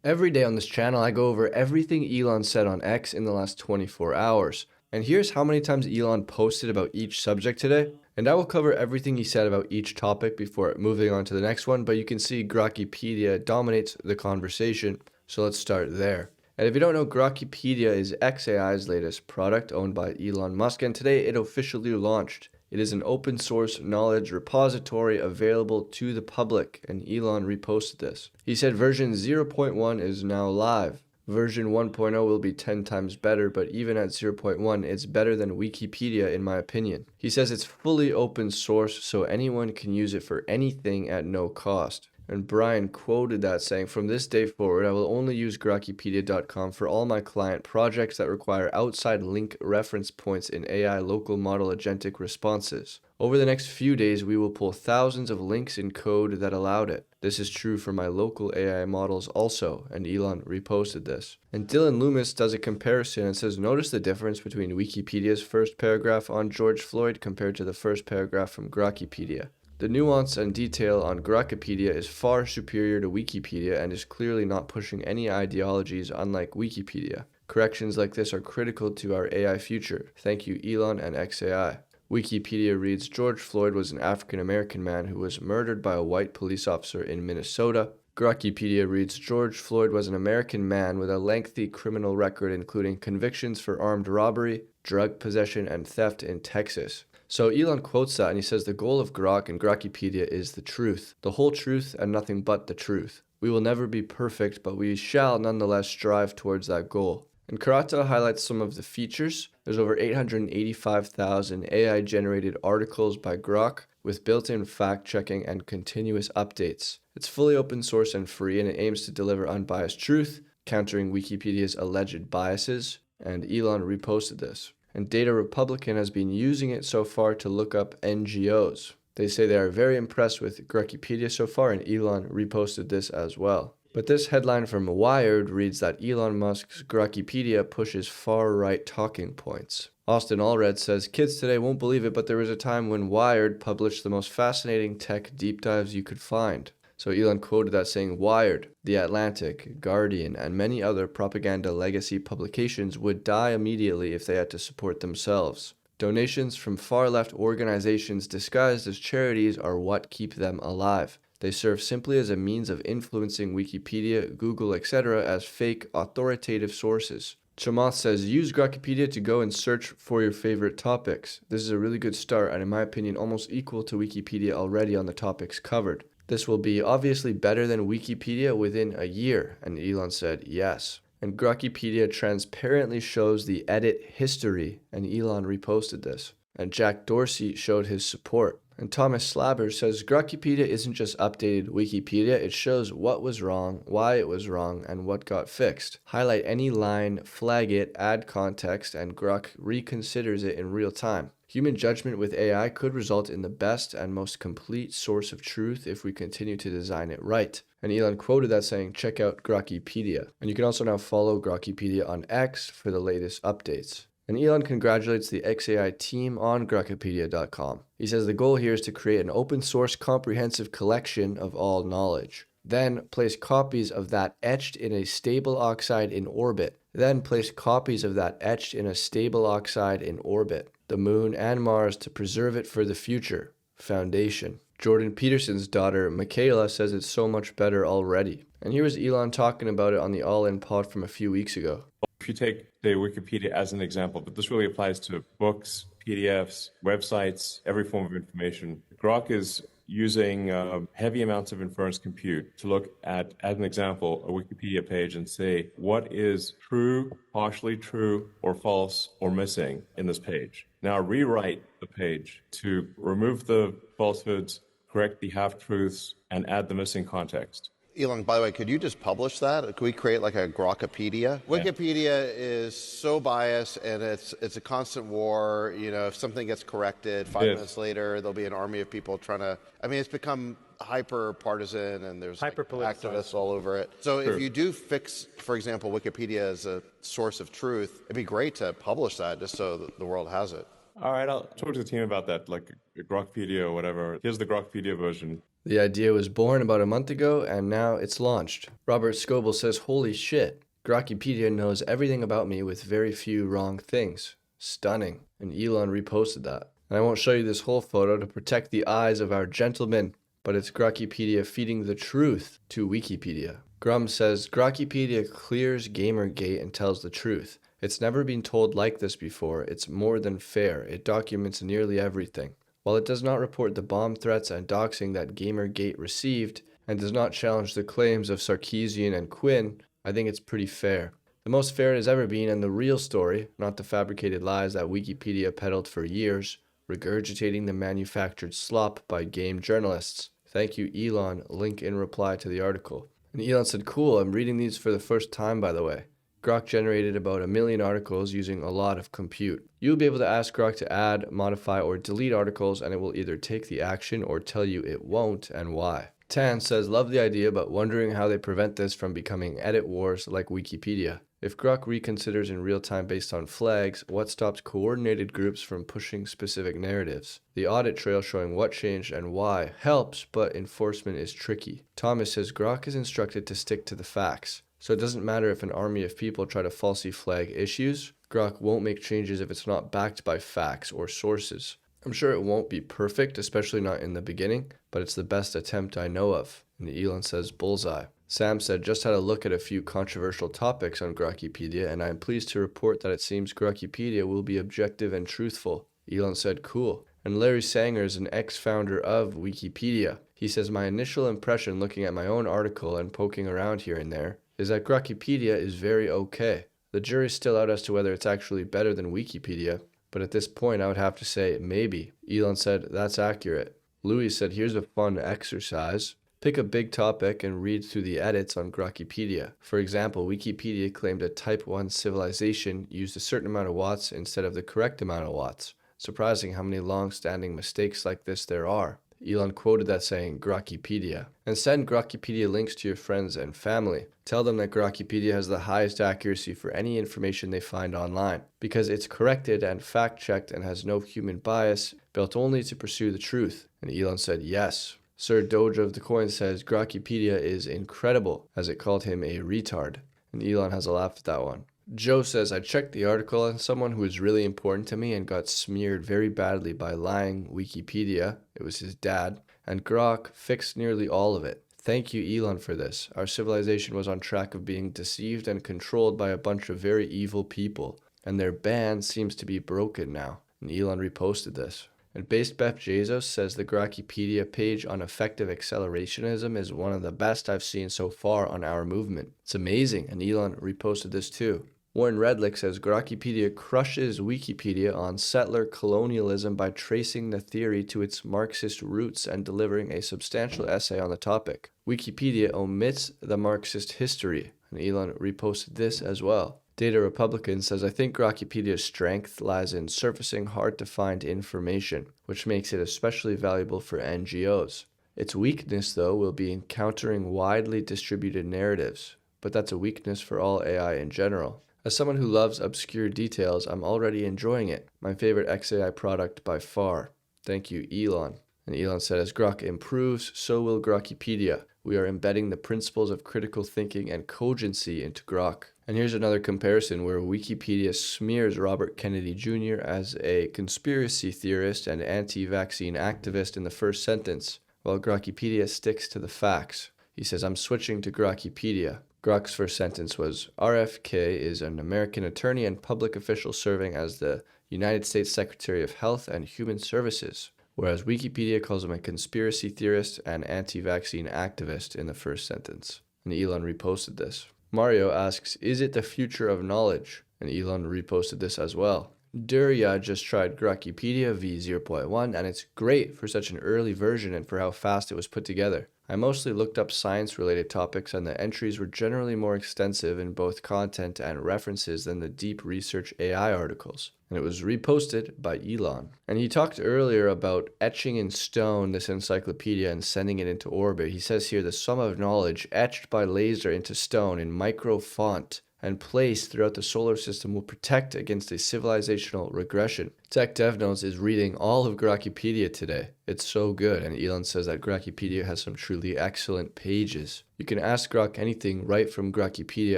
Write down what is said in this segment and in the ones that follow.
Every day on this channel, I go over everything Elon said on X in the last 24 hours. And here's how many times Elon posted about each subject today. And I will cover everything he said about each topic before moving on to the next one, but you can see Grokipedia dominates the conversation, so let's start there. And if you don't know, Grokipedia is xAI's latest product owned by Elon Musk, and today it officially launched. It is an open source knowledge repository available to the public, and Elon reposted this. He said version 0.1 is now live. Version 1.0 will be 10 times better, but even at 0.1, it's better than Wikipedia in my opinion. He says it's fully open source, so anyone can use it for anything at no cost. And Brian quoted that saying, "From this day forward, I will only use Grokipedia.com for all my client projects that require outside link reference points in AI local model agentic responses. Over the next few days, we will pull thousands of links in code that allowed it. This is true for my local AI models also," and Elon reposted this. And Dylan Loomis does a comparison and says, "Notice the difference between Wikipedia's first paragraph on George Floyd compared to the first paragraph from Grokipedia. The nuance and detail on Grokipedia is far superior to Wikipedia and is clearly not pushing any ideologies unlike Wikipedia. Corrections like this are critical to our AI future. Thank you, Elon and xAI." Wikipedia reads, "George Floyd was an African-American man who was murdered by a white police officer in Minnesota." Grokipedia reads, "George Floyd was an American man with a lengthy criminal record including convictions for armed robbery, drug possession, and theft in Texas." So Elon quotes that and he says the goal of Grok and Grokipedia is the truth, the whole truth and nothing but the truth. We will never be perfect, but we shall nonetheless strive towards that goal. And Karata highlights some of the features. There's over 885,000 AI-generated articles by Grok with built-in fact-checking and continuous updates. It's fully open source and free, and it aims to deliver unbiased truth, countering Wikipedia's alleged biases, and Elon reposted this. And Data Republican has been using it so far to look up NGOs. They say they are very impressed with Grokipedia so far, and Elon reposted this as well. But this headline from Wired reads that Elon Musk's Grokipedia pushes far-right talking points. Austin Allred says, "Kids today won't believe it, but there was a time when Wired published the most fascinating tech deep dives you could find." So Elon quoted that saying, "Wired, The Atlantic, Guardian, and many other propaganda legacy publications would die immediately if they had to support themselves. Donations from far-left organizations disguised as charities are what keep them alive. They serve simply as a means of influencing Wikipedia, Google, etc. as fake, authoritative sources." Chamath says, "Use Grokipedia to go and search for your favorite topics. This is a really good start and in my opinion almost equal to Wikipedia already on the topics covered. This will be obviously better than Wikipedia within a year," and Elon said yes. And Grokipedia transparently shows the edit history, and Elon reposted this. And Jack Dorsey showed his support. And Thomas Slabber says, "Grokipedia isn't just updated Wikipedia, it shows what was wrong, why it was wrong, and what got fixed. Highlight any line, flag it, add context, and Grok reconsiders it in real time. Human judgment with AI could result in the best and most complete source of truth if we continue to design it right." And Elon quoted that saying, "Check out Grokipedia." And you can also now follow Grokipedia on X for the latest updates. And Elon congratulates the xAI team on Grokipedia.com. He says the goal here is to create an open source comprehensive collection of all knowledge. Then place copies of that etched in a stable oxide in orbit. Then place copies of that etched in a stable oxide in orbit, the moon and Mars to preserve it for the future. Foundation. Jordan Peterson's daughter, Michaela, says it's so much better already. And here was Elon talking about it on the All In pod from a few weeks ago. If you take, say, Wikipedia as an example, but this really applies to books, PDFs, websites, every form of information. Grok is using heavy amounts of inference compute to look at, as an example, a Wikipedia page and say, what is true, partially true, or false, or missing in this page? Now rewrite the page to remove the falsehoods, correct the half-truths, and add the missing context. Elon, by the way, could you just publish that? Could we create like a Grokipedia? Wikipedia is so biased, and it's a constant war. You know, if something gets corrected, 5 minutes later, there'll be an army of people trying to. I mean, it's become hyper partisan, and there's like activists all over it. So if you do fix, for example, Wikipedia as a source of truth, it'd be great to publish that just so that the world has it. All right, I'll talk to the team about that, like a Grokipedia or whatever. Here's the Grokipedia version. The idea was born about a month ago, and now it's launched. Robert Scoble says, holy shit, Grokipedia knows everything about me with very few wrong things. Stunning. And Elon reposted that. And I won't show you this whole photo to protect the eyes of our gentlemen, but it's Grokipedia feeding the truth to Wikipedia. Grum says, Grokipedia clears Gamergate and tells the truth. It's never been told like this before. It's more than fair. It documents nearly everything. While it does not report the bomb threats and doxing that Gamergate received, and does not challenge the claims of Sarkeesian and Quinn, I think it's pretty fair. The most fair it has ever been, and the real story, not the fabricated lies that Wikipedia peddled for years, regurgitating the manufactured slop by game journalists. Thank you, Elon. Link in reply to the article. And Elon said, cool, I'm reading these for the first time, by the way. Grok generated about 1 million articles using a lot of compute. You'll be able to ask Grok to add, modify, or delete articles, and it will either take the action or tell you it won't and why. Tan says, love the idea, but wondering how they prevent this from becoming edit wars like Wikipedia. If Grok reconsiders in real time based on flags, what stops coordinated groups from pushing specific narratives? The audit trail showing what changed and why helps, but enforcement is tricky. Thomas says, Grok is instructed to stick to the facts. So it doesn't matter if an army of people try to falsely flag issues, Grok won't make changes if it's not backed by facts or sources. I'm sure it won't be perfect, especially not in the beginning, but it's the best attempt I know of. And Elon says, bullseye. Sam said, just had a look at a few controversial topics on Grokipedia, and I am pleased to report that it seems Grokipedia will be objective and truthful. Elon said, cool. And Larry Sanger is an ex-founder of Wikipedia. He says, my initial impression looking at my own article and poking around here and there is that Grokipedia is very okay. The jury's still out as to whether it's actually better than Wikipedia, but at this point I would have to say maybe. Elon said, that's accurate. Louis said, here's a fun exercise. Pick a big topic and read through the edits on Grokipedia. For example, Wikipedia claimed a Type 1 civilization used a certain amount of watts instead of the correct amount of watts. Surprising how many long-standing mistakes like this there are. Elon quoted that saying, Grokipedia. And send Grokipedia links to your friends and family. Tell them that Grokipedia has the highest accuracy for any information they find online, because it's corrected and fact-checked and has no human bias, built only to pursue the truth. And Elon said, yes. Sir Doge of the Coin says, Grokipedia is incredible, as it called him a retard. And Elon has a laugh at that one. Joe says, I checked the article on someone who was really important to me and got smeared very badly by lying Wikipedia. It was his dad. And Grok fixed nearly all of it. Thank you, Elon, for this. Our civilization was on track of being deceived and controlled by a bunch of very evil people. And their ban seems to be broken now. And Elon reposted this. And Based Beth Jesus says the Grokipedia page on effective accelerationism is one of the best I've seen so far on our movement. It's amazing. And Elon reposted this too. Warren Redlick says Grokipedia crushes Wikipedia on settler colonialism by tracing the theory to its Marxist roots and delivering a substantial essay on the topic. Wikipedia omits the Marxist history, and Elon reposted this as well. Data Republican says, I think Grokipedia's strength lies in surfacing hard-to-find information, which makes it especially valuable for NGOs. Its weakness, though, will be in countering widely distributed narratives, but that's a weakness for all AI in general. As someone who loves obscure details, I'm already enjoying it. My favorite XAI product by far. Thank you, Elon. And Elon said, as Grok improves, so will Grokipedia. We are embedding the principles of critical thinking and cogency into Grok. And here's another comparison where Wikipedia smears Robert Kennedy Jr. as a conspiracy theorist and anti-vaccine activist in the first sentence, while Grokipedia sticks to the facts. He says, I'm switching to Grokipedia. Grok's first sentence was, RFK is an American attorney and public official serving as the United States Secretary of Health and Human Services, whereas Wikipedia calls him a conspiracy theorist and anti-vaccine activist in the first sentence. And Elon reposted this. Mario asks, is it the future of knowledge? And Elon reposted this as well. Durya just tried Grokipedia v0.1 and it's great for such an early version and for how fast it was put together. I mostly looked up science-related topics and the entries were generally more extensive in both content and references than the deep research AI articles. And it was reposted by Elon. And he talked earlier about etching in stone this encyclopedia and sending it into orbit. He says here the sum of knowledge etched by laser into stone in micro font and place throughout the solar system will protect against a civilizational regression. Tech Dev Notes is reading all of Grokipedia today. It's so good, and Elon says that Grokipedia has some truly excellent pages. You can ask Grok anything right from Grokipedia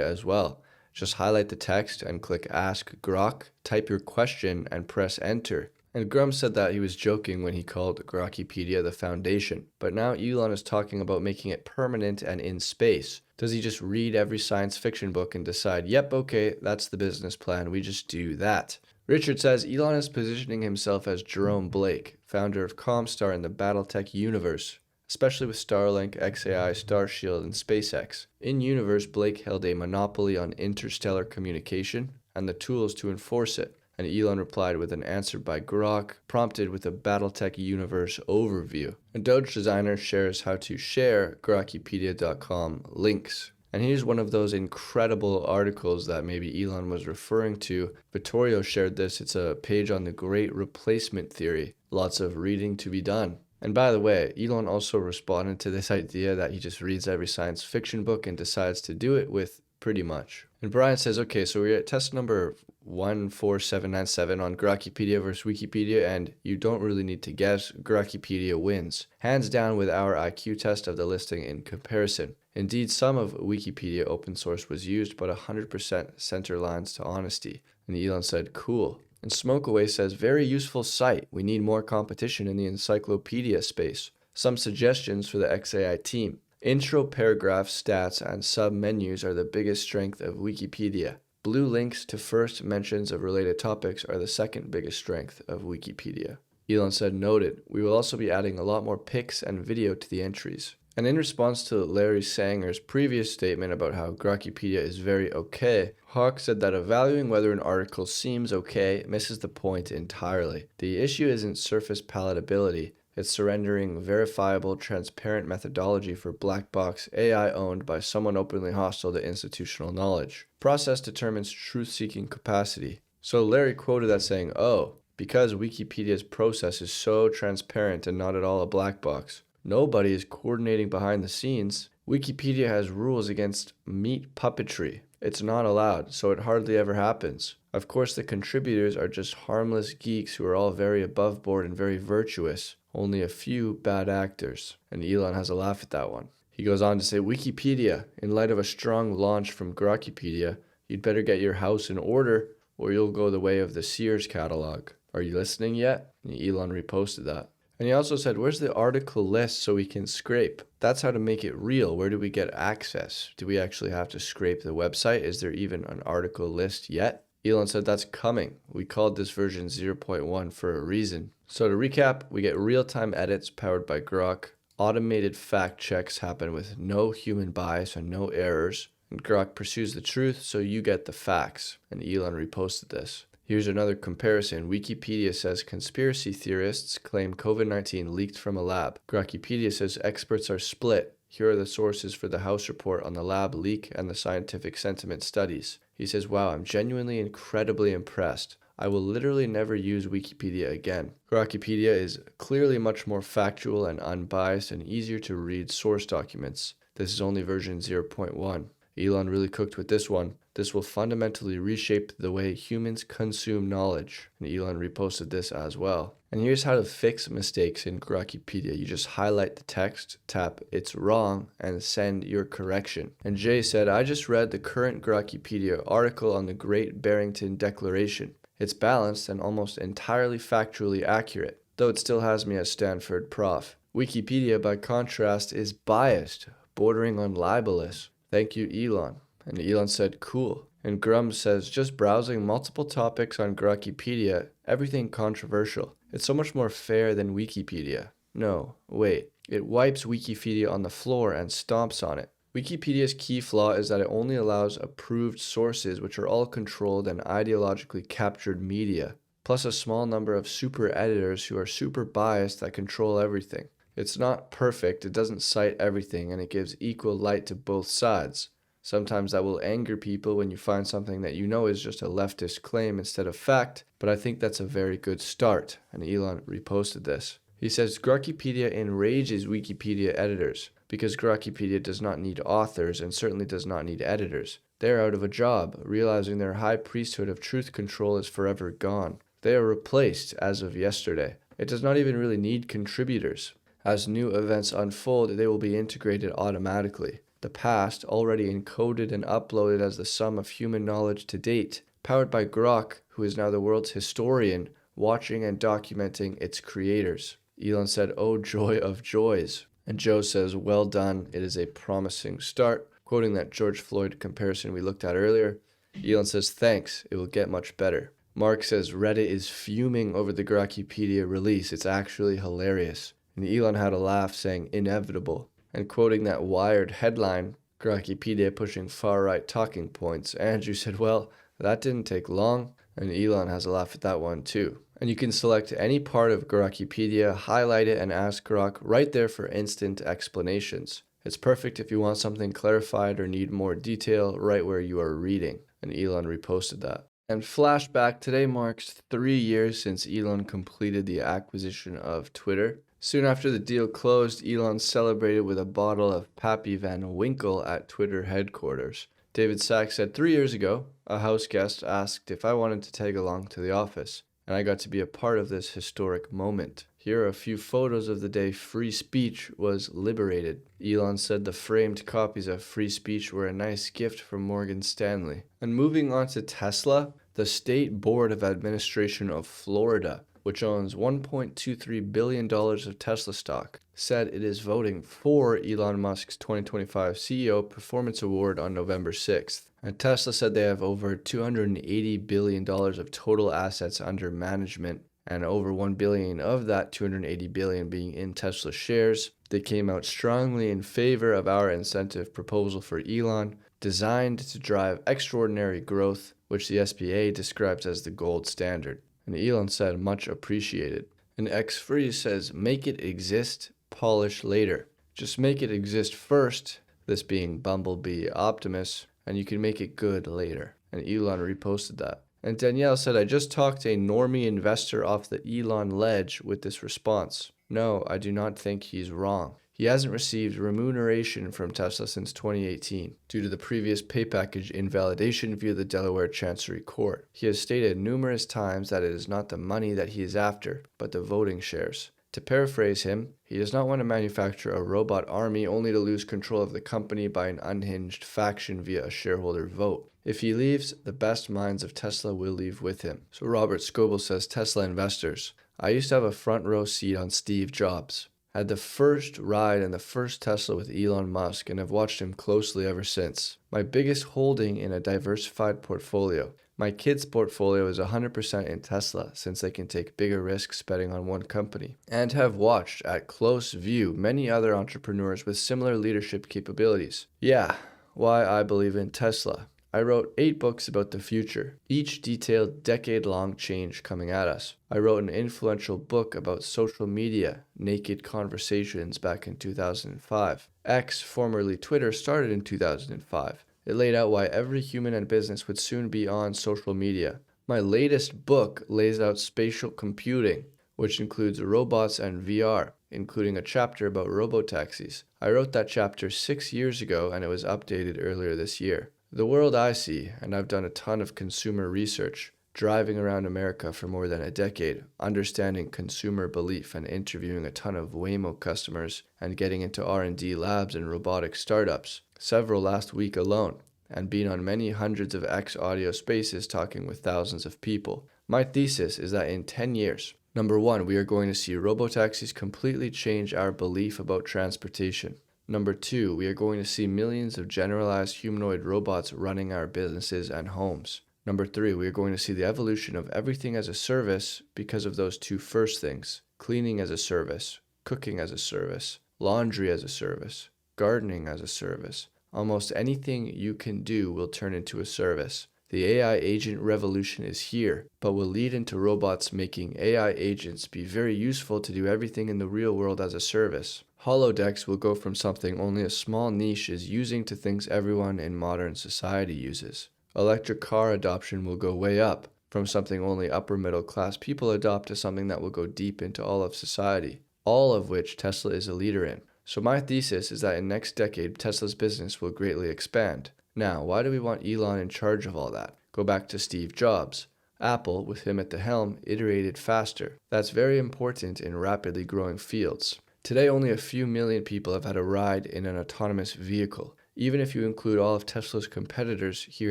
as well. Just highlight the text and click Ask Grok, type your question, and press Enter. And Grum said that he was joking when he called Grokipedia the foundation, but now Elon is talking about making it permanent and in space. Does he just read every science fiction book and decide, yep, okay, that's the business plan, we just do that? Richard says Elon is positioning himself as Jerome Blake, founder of Comstar in the Battletech universe, especially with Starlink, XAI, Starshield, and SpaceX. In universe, Blake held a monopoly on interstellar communication and the tools to enforce it. And Elon replied with an answer by Grok, prompted with a Battletech universe overview. A Doge designer shares how to share Grokipedia.com links. And here's one of those incredible articles that maybe Elon was referring to. Vittorio shared this. It's a page on the great replacement theory. Lots of reading to be done. And by the way, Elon also responded to this idea that he just reads every science fiction book and decides to do it with pretty much. And Brian says, okay, so we're at test number 14797 on Grokipedia versus Wikipedia, and you don't really need to guess, Grokipedia wins. Hands down with our IQ test of the listing in comparison. Indeed, some of Wikipedia open source was used, but 100% center lines to honesty. And Elon said, cool. And Smokeaway says, very useful site. We need more competition in the encyclopedia space. Some suggestions for the XAI team. Intro paragraphs, stats, and sub-menus are the biggest strength of Wikipedia. Blue links to first mentions of related topics are the second biggest strength of Wikipedia. Elon said, noted. We will also be adding a lot more pics and video to the entries. And in response to Larry Sanger's previous statement about how Grokipedia is very okay, Hawk said that evaluating whether an article seems okay misses the point entirely. The issue isn't surface palatability. It's surrendering verifiable, transparent methodology for black box AI owned by someone openly hostile to institutional knowledge. Process determines truth-seeking capacity. So Larry quoted that saying, oh, because Wikipedia's process is so transparent and not at all a black box. Nobody is coordinating behind the scenes. Wikipedia has rules against meat puppetry. It's not allowed, so it hardly ever happens. Of course, the contributors are just harmless geeks who are all very above board and very virtuous. Only a few bad actors. And Elon has a laugh at that one. He goes on to say, Wikipedia, in light of a strong launch from Grokipedia, you'd better get your house in order or you'll go the way of the Sears catalog. Are you listening yet? And Elon reposted that. And he also said, where's the article list so we can scrape? That's how to make it real. Where do we get access? Do we actually have to scrape the website? Is there even an article list yet? Elon said that's coming. We called this version 0.1 for a reason. So to recap, we get real-time edits powered by Grok. Automated fact checks happen with no human bias and no errors. And Grok pursues the truth, so you get the facts. And Elon reposted this. Here's another comparison. Wikipedia says conspiracy theorists claim COVID-19 leaked from a lab. Grokipedia says experts are split. Here are the sources for the House report on the lab leak and the scientific sentiment studies. He says, wow, I'm genuinely incredibly impressed. I will literally never use Wikipedia again. Grokipedia is clearly much more factual and unbiased and easier to read source documents. This is only version 0.1. Elon really cooked with this one. This will fundamentally reshape the way humans consume knowledge. And Elon reposted this as well. And here's how to fix mistakes in Grokipedia. You just highlight the text, tap "It's wrong," and send your correction. And Jay said, I just read the current Grokipedia article on the Great Barrington Declaration. It's balanced and almost entirely factually accurate, though it still has me as Stanford prof. Wikipedia, by contrast, is biased, bordering on libelous. Thank you, Elon. And Elon said, cool. And Grum says, just browsing multiple topics on Grokipedia, everything controversial. It's so much more fair than Wikipedia. No, wait. It wipes Wikipedia on the floor and stomps on it. Wikipedia's key flaw is that it only allows approved sources, which are all controlled and ideologically captured media, plus a small number of super editors who are super biased that control everything. It's not perfect, it doesn't cite everything, and it gives equal light to both sides. Sometimes that will anger people when you find something that you know is just a leftist claim instead of fact, but I think that's a very good start, and Elon reposted this. He says, Grokipedia enrages Wikipedia editors, because Grokipedia does not need authors and certainly does not need editors. They're out of a job, realizing their high priesthood of truth control is forever gone. They are replaced as of yesterday. It does not even really need contributors. As new events unfold, they will be integrated automatically. The past, already encoded and uploaded as the sum of human knowledge to date, powered by Grok, who is now the world's historian, watching and documenting its creators. Elon said, "Oh, joy of joys." And Joe says, "Well done, it is a promising start." Quoting that George Floyd comparison we looked at earlier, Elon says, "Thanks, it will get much better." Mark says, "Reddit is fuming over the Grokipedia release. It's actually hilarious." And Elon had a laugh saying, "Inevitable." And quoting that Wired headline, Grokipedia pushing far-right talking points, Andrew said, "Well, that didn't take long." And Elon has a laugh at that one too. And you can select any part of Grokipedia, highlight it, and ask Grok right there for instant explanations. It's perfect if you want something clarified or need more detail right where you are reading. And Elon reposted that. And flashback, today marks 3 years since Elon completed the acquisition of Twitter. Soon after the deal closed, Elon celebrated with a bottle of Pappy Van Winkle at Twitter headquarters. David Sachs said, 3 years ago, a house guest asked if I wanted to tag along to the office, and I got to be a part of this historic moment. Here are a few photos of the day free speech was liberated. Elon said the framed copies of free speech were a nice gift from Morgan Stanley. And moving on to Tesla, the State Board of Administration of Florida, which owns $1.23 billion of Tesla stock, said it is voting for Elon Musk's 2025 CEO Performance Award on November 6th. And Tesla said they have over $280 billion of total assets under management, and over $1 billion of that $280 billion being in Tesla shares. They came out strongly in favor of our incentive proposal for Elon, designed to drive extraordinary growth, which the SBA describes as the gold standard. And Elon said, "Much appreciated." And X-Free says, "Make it exist, polish later." Just make it exist first, this being Bumblebee Optimus, and you can make it good later. And Elon reposted that. And Danielle said, "I just talked a normie investor off the Elon ledge with this response. No, I do not think he's wrong. He hasn't received remuneration from Tesla since 2018 due to the previous pay package invalidation via the Delaware Chancery Court. He has stated numerous times that it is not the money that he is after, but the voting shares. To paraphrase him, he does not want to manufacture a robot army only to lose control of the company by an unhinged faction via a shareholder vote. If he leaves, the best minds of Tesla will leave with him." So Robert Scoble says, "Tesla investors, I used to have a front row seat on Steve Jobs. Had the first ride in the first Tesla with Elon Musk and have watched him closely ever since. My biggest holding in a diversified portfolio. My kids' portfolio is 100% in Tesla since they can take bigger risks betting on one company. And have watched at close view many other entrepreneurs with similar leadership capabilities. Yeah, why I believe in Tesla. I wrote 8 books about the future, each detailed decade-long change coming at us. I wrote an influential book about social media, Naked Conversations, back in 2005. X, formerly Twitter, started in 2005. It laid out why every human and business would soon be on social media. My latest book lays out spatial computing, which includes robots and VR, including a chapter about robotaxis. I wrote that chapter 6 years ago and it was updated earlier this year. The world I see, and I've done a ton of consumer research, driving around America for more than a decade, understanding consumer belief and interviewing a ton of Waymo customers and getting into R&D labs and robotic startups, several last week alone, and being on many hundreds of X audio spaces talking with thousands of people. My thesis is that in 10 years, number 1, we are going to see robotaxis completely change our belief about transportation. Number 2, we are going to see millions of generalized humanoid robots running our businesses and homes. Number 3, we are going to see the evolution of everything as a service because of those 2 first things. Cleaning as a service, cooking as a service, laundry as a service, gardening as a service. Almost anything you can do will turn into a service. The AI agent revolution is here, but will lead into robots making AI agents be very useful to do everything in the real world as a service. Holodecks will go from something only a small niche is using to things everyone in modern society uses. Electric car adoption will go way up, from something only upper middle class people adopt to something that will go deep into all of society, all of which Tesla is a leader in. So my thesis is that in next decade, Tesla's business will greatly expand. Now, why do we want Elon in charge of all that? Go back to Steve Jobs. Apple, with him at the helm, iterated faster. That's very important in rapidly growing fields. Today, only a few million people have had a ride in an autonomous vehicle, even if you include all of Tesla's competitors here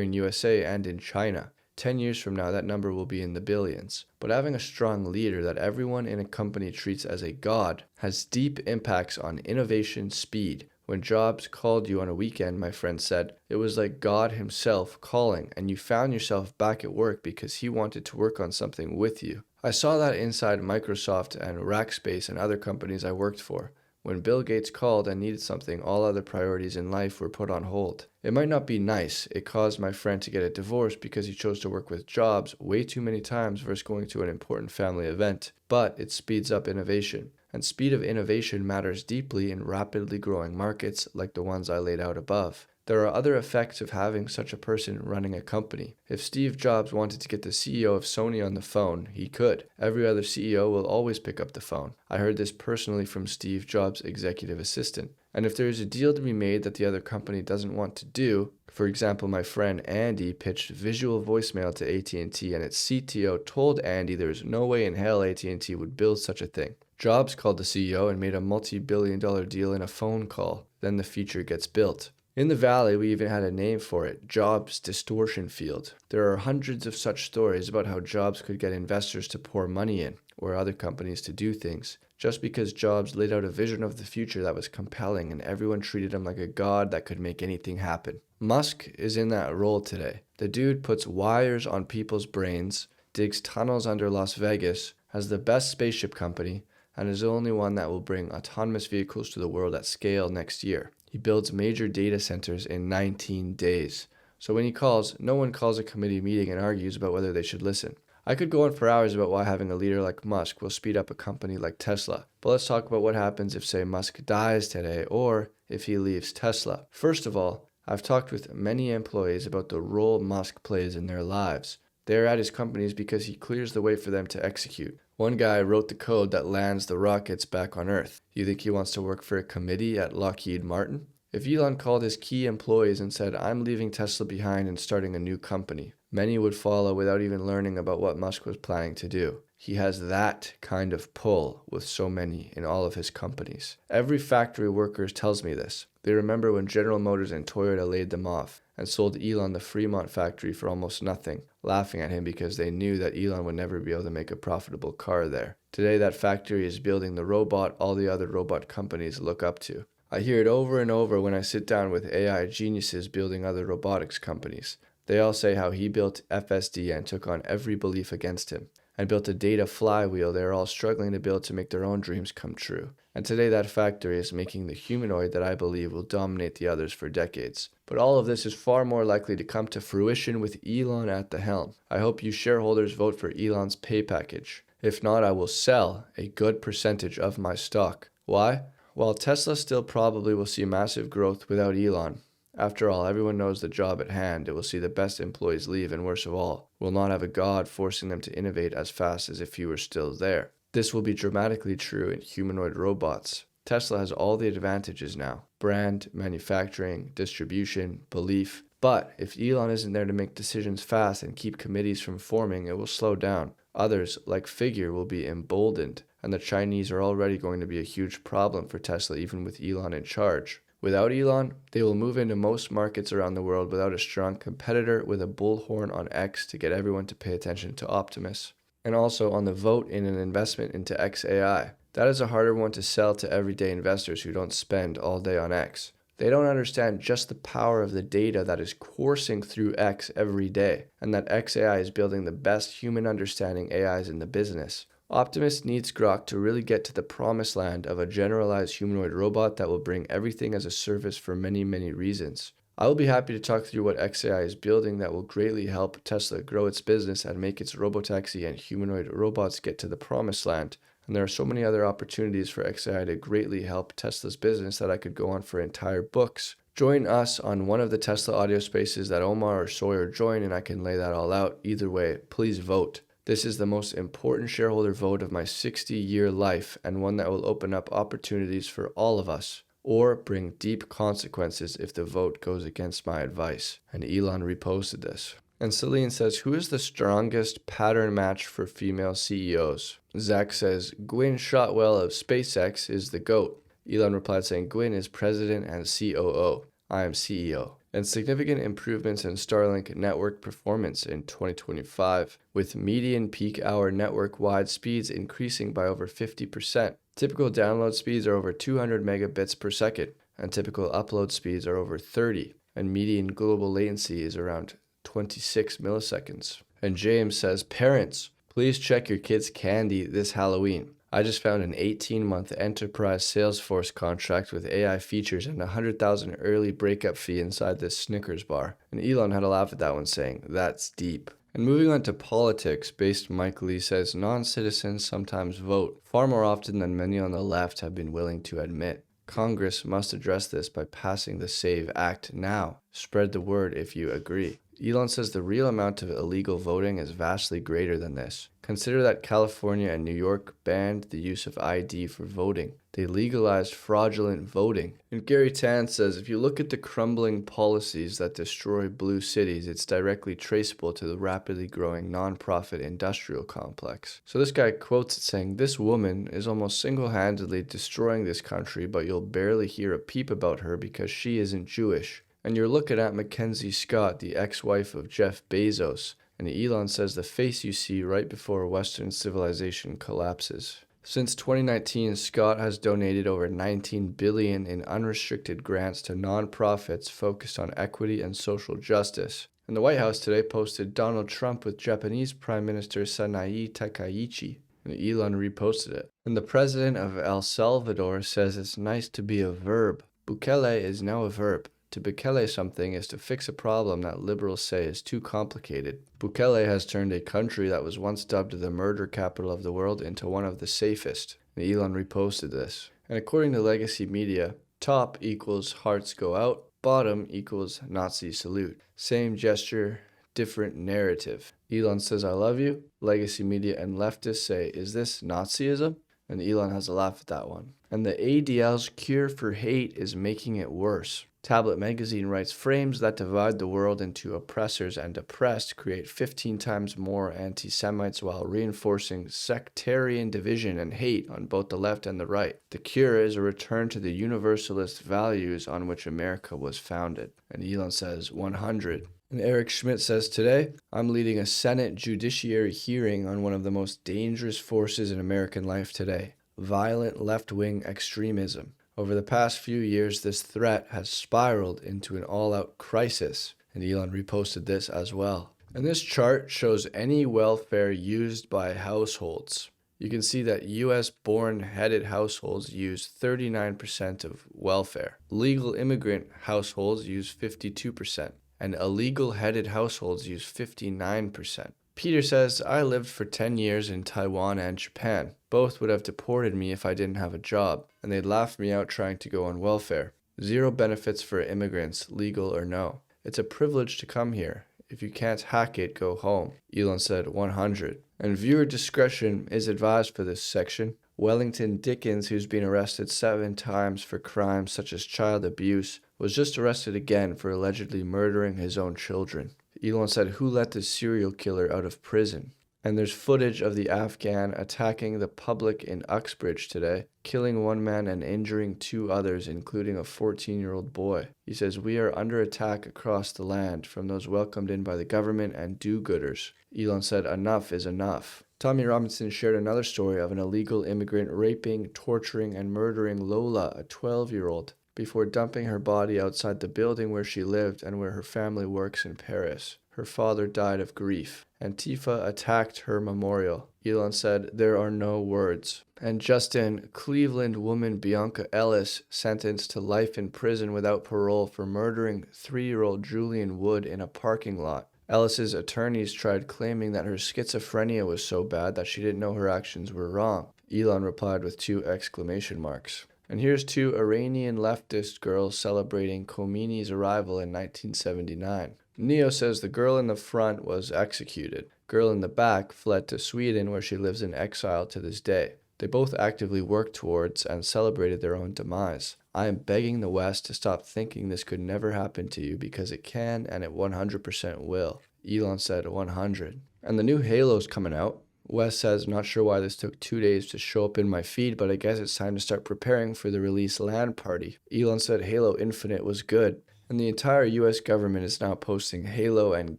in USA and in China. 10 years from now, that number will be in the billions. But having a strong leader that everyone in a company treats as a god has deep impacts on innovation speed. When Jobs called you on a weekend, my friend said, it was like God himself calling, and you found yourself back at work because he wanted to work on something with you. I saw that inside Microsoft and Rackspace and other companies I worked for. When Bill Gates called and needed something, all other priorities in life were put on hold. It might not be nice. It caused my friend to get a divorce because he chose to work with Jobs way too many times versus going to an important family event. But it speeds up innovation. And speed of innovation matters deeply in rapidly growing markets like the ones I laid out above. There are other effects of having such a person running a company. If Steve Jobs wanted to get the CEO of Sony on the phone, he could. Every other CEO will always pick up the phone. I heard this personally from Steve Jobs' executive assistant. And if there is a deal to be made that the other company doesn't want to do, for example, my friend Andy pitched visual voicemail to AT&T and its CTO told Andy there's no way in hell AT&T would build such a thing. Jobs called the CEO and made a multi-billion-dollar deal in a phone call. Then the feature gets built. In the Valley, we even had a name for it, Jobs Distortion Field. There are hundreds of such stories about how Jobs could get investors to pour money in, or other companies to do things, just because Jobs laid out a vision of the future that was compelling and everyone treated him like a god that could make anything happen. Musk is in that role today. The dude puts wires on people's brains, digs tunnels under Las Vegas, has the best spaceship company, and is the only one that will bring autonomous vehicles to the world at scale next year. He builds major data centers in 19 days. So when he calls, no one calls a committee meeting and argues about whether they should listen. I could go on for hours about why having a leader like Musk will speed up a company like Tesla. But let's talk about what happens if, say, Musk dies today or if he leaves Tesla. First of all, I've talked with many employees about the role Musk plays in their lives. They're at his companies because he clears the way for them to execute. One guy wrote the code that lands the rockets back on Earth. Do you think he wants to work for a committee at Lockheed Martin? If Elon called his key employees and said, I'm leaving Tesla behind and starting a new company, many would follow without even learning about what Musk was planning to do. He has that kind of pull with so many in all of his companies. Every factory worker tells me this. They remember when General Motors and Toyota laid them off and sold Elon the Fremont factory for almost nothing, laughing at him because they knew that Elon would never be able to make a profitable car there. Today that factory is building the robot all the other robot companies look up to. I hear it over and over when I sit down with AI geniuses building other robotics companies. They all say how he built FSD and took on every belief against him, and built a data flywheel they are all struggling to build to make their own dreams come true. And today that factory is making the humanoid that I believe will dominate the others for decades. But all of this is far more likely to come to fruition with Elon at the helm. I hope you shareholders vote for Elon's pay package. If not, I will sell a good percentage of my stock. Why? While Tesla still probably will see massive growth without Elon. After all, everyone knows the job at hand. It will see the best employees leave, and worst of all, will not have a god forcing them to innovate as fast as if he were still there. This will be dramatically true in humanoid robots. Tesla has all the advantages now: brand, manufacturing, distribution, belief. But if Elon isn't there to make decisions fast and keep committees from forming, it will slow down. Others, like Figure, will be emboldened, and the Chinese are already going to be a huge problem for Tesla even with Elon in charge. Without Elon, they will move into most markets around the world without a strong competitor with a bullhorn on X to get everyone to pay attention to Optimus. And also on the vote in an investment into XAI. That is a harder one to sell to everyday investors who don't spend all day on X. They don't understand just the power of the data that is coursing through X every day, and that XAI is building the best human understanding AIs in the business. Optimus needs Grok to really get to the promised land of a generalized humanoid robot that will bring everything as a service for many, many reasons. I will be happy to talk through what XAI is building that will greatly help Tesla grow its business and make its robotaxi and humanoid robots get to the promised land. And there are so many other opportunities for XAI to greatly help Tesla's business that I could go on for entire books. Join us on one of the Tesla audio spaces that Omar or Sawyer join, and I can lay that all out. Either way, please vote. This is the most important shareholder vote of my 60-year life, and one that will open up opportunities for all of us. or bring deep consequences if the vote goes against my advice. And Elon reposted this. And Celine says, who is the strongest pattern match for female CEOs? Zach says, Gwynne Shotwell of SpaceX is the GOAT. Elon replied saying, Gwynne is president and COO. I am CEO. And significant improvements in Starlink network performance in 2025, with median peak hour network-wide speeds increasing by over 50%. Typical download speeds are over 200 megabits per second, and typical upload speeds are over 30, and median global latency is around 26 milliseconds. And James says, parents, please check your kids' candy this Halloween. I just found an 18-month enterprise Salesforce contract with AI features and a $100,000 early breakup fee inside this Snickers bar. And Elon had a laugh at that one, saying, that's deep. And moving on to politics, based Mike Lee says non-citizens sometimes vote, far more often than many on the left have been willing to admit. Congress must address this by passing the SAVE Act now. Spread the word if you agree. Elon says the real amount of illegal voting is vastly greater than this. Consider that California and New York banned the use of ID for voting. They legalized fraudulent voting. And Gary Tan says if you look at the crumbling policies that destroy blue cities, it's directly traceable to the rapidly growing nonprofit industrial complex. So this guy quotes it saying, this woman is almost single-handedly destroying this country, but you'll barely hear a peep about her because she isn't Jewish. And you're looking at Mackenzie Scott, the ex-wife of Jeff Bezos. And Elon says the face you see right before Western civilization collapses. Since 2019, Scott has donated over $19 billion in unrestricted grants to nonprofits focused on equity and social justice. And the White House today posted Donald Trump with Japanese Prime Minister Sanae Takaichi. And Elon reposted it. And the president of El Salvador says it's nice to be a verb. Bukele is now a verb. To Bukele something is to fix a problem that liberals say is too complicated. Bukele has turned a country that was once dubbed the murder capital of the world into one of the safest. And Elon reposted this. And according to legacy media, top equals hearts go out, bottom equals Nazi salute. Same gesture, different narrative. Elon says I love you. Legacy media and leftists say, is this Nazism? And Elon has a laugh at that one. And the ADL's cure for hate is making it worse. Tablet magazine writes, frames that divide the world into oppressors and oppressed create 15 times more anti-Semites while reinforcing sectarian division and hate on both the left and the right. The cure is a return to the universalist values on which America was founded. And Elon says 100. And Eric Schmidt says, today, I'm leading a Senate judiciary hearing on one of the most dangerous forces in American life today, violent left-wing extremism. Over the past few years, this threat has spiraled into an all-out crisis, and Elon reposted this as well. And this chart shows any welfare used by households. You can see that US-born headed households use 39% of welfare. Legal immigrant households use 52%, and illegal headed households use 59%. Peter says, I lived for 10 years in Taiwan and Japan. Both would have deported me if I didn't have a job, and they'd laugh me out trying to go on welfare. Zero benefits for immigrants, legal or no. It's a privilege to come here. If you can't hack it, go home. Elon said 100. And viewer discretion is advised for this section. Wellington Dickens, who's been arrested 7 times for crimes such as child abuse, was just arrested again for allegedly murdering his own children. Elon said, who let the serial killer out of prison? And there's footage of the Afghan attacking the public in Uxbridge today, killing 1 man and injuring 2 others, including a 14-year-old boy. He says, we are under attack across the land from those welcomed in by the government and do-gooders. Elon said, enough is enough. Tommy Robinson shared another story of an illegal immigrant raping, torturing, and murdering Lola, a 12-year-old. Before dumping her body outside the building where she lived and where her family works in Paris. Her father died of grief. Antifa attacked her memorial. Elon said, there are no words. And just in, Cleveland woman Bianca Ellis sentenced to life in prison without parole for murdering 3-year-old Julian Wood in a parking lot. Ellis's attorneys tried claiming that her schizophrenia was so bad that she didn't know her actions were wrong. Elon replied with 2 exclamation marks. And here's 2 Iranian leftist girls celebrating Khomeini's arrival in 1979. Neo says the girl in the front was executed. Girl in the back fled to Sweden where she lives in exile to this day. They both actively worked towards and celebrated their own demise. I am begging the West to stop thinking this could never happen to you because it can and it 100% will. Elon said 100. And the new Halo's coming out. Wes says, not sure why this took 2 days to show up in my feed, but I guess it's time to start preparing for the release LAN party. Elon said Halo Infinite was good, and the entire US government is now posting Halo and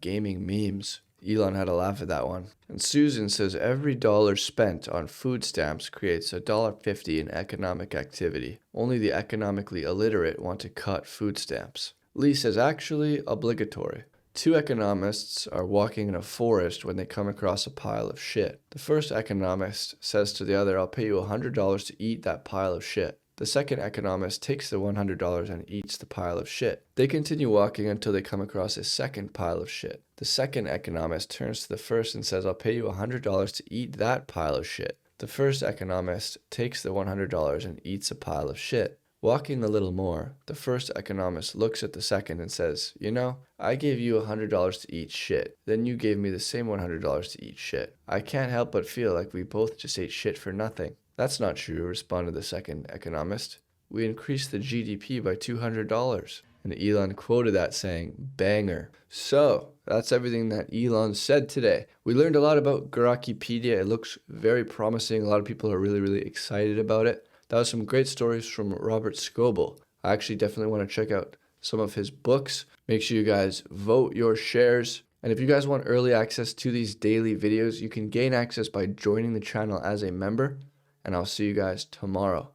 gaming memes. Elon had a laugh at that one. And Susan says every dollar spent on food stamps creates $1.50 in economic activity. Only the economically illiterate want to cut food stamps. Lee says actually obligatory. Two economists are walking in a forest when they come across a pile of shit. The first economist says to the other, I'll pay you $100 to eat that pile of shit. The second economist takes the $100 and eats the pile of shit. They continue walking until they come across a second pile of shit. The second economist turns to the first and says, I'll pay you $100 to eat that pile of shit. The first economist takes the $100 and eats a pile of shit. Walking a little more, the first economist looks at the second and says, you know, I gave you $100 to eat shit. Then you gave me the same $100 to eat shit. I can't help but feel like we both just ate shit for nothing. That's not true, responded the second economist. We increased the GDP by $200. And Elon quoted that saying, banger. So, that's everything that Elon said today. We learned a lot about Grokipedia. It looks very promising. A lot of people are really excited about it. That was some great stories from Robert Scoble. I actually definitely want to check out some of his books. Make sure you guys vote your shares. And if you guys want early access to these daily videos, you can gain access by joining the channel as a member. And I'll see you guys tomorrow.